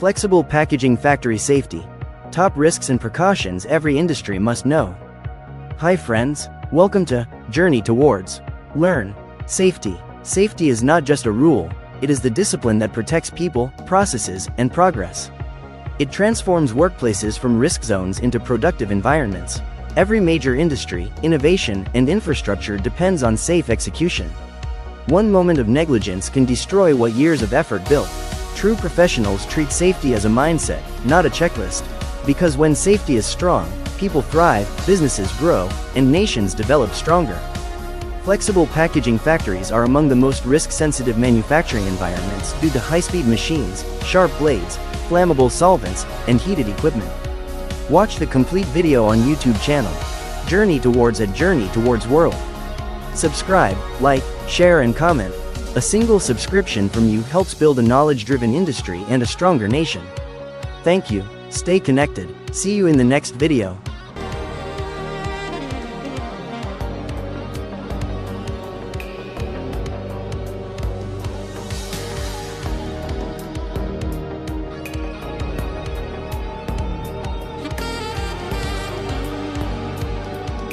Flexible packaging factory safety. Top risks and precautions every industry must know. Hi friends, welcome to Journey Towards. Learn. Safety. Safety is not just a rule, it is the discipline that protects people, processes, and progress. It transforms workplaces from risk zones into productive environments. Every major industry, innovation, and infrastructure depends on safe execution. One moment of negligence can destroy what years of effort built. True professionals treat safety as a mindset, not a checklist. Because when safety is strong, people thrive, businesses grow, and nations develop stronger. Flexible packaging factories are among the most risk-sensitive manufacturing environments due to high-speed machines, sharp blades, flammable solvents, and heated equipment. Watch the complete video on YouTube channel, Journey Towards at Journey Towards World. Subscribe, like, share and comment. A single subscription from you helps build a knowledge-driven industry and a stronger nation. Thank you, stay connected, see you in the next video.